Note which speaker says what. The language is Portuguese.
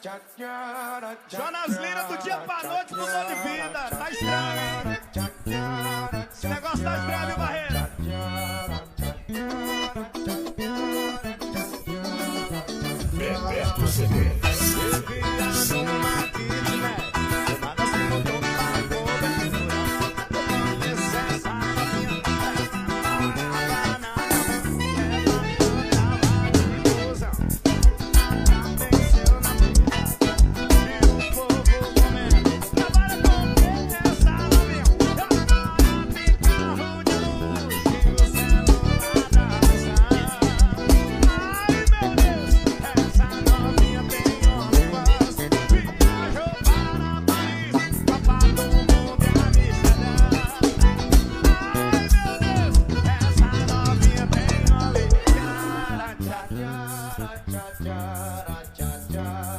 Speaker 1: Jonas Lira do dia pra noite mudou de vida. Tá estranho, hein? Esse negócio tá estranho, viu, Barreira?
Speaker 2: Bebeto CD.
Speaker 3: Cha cha cha cha cha.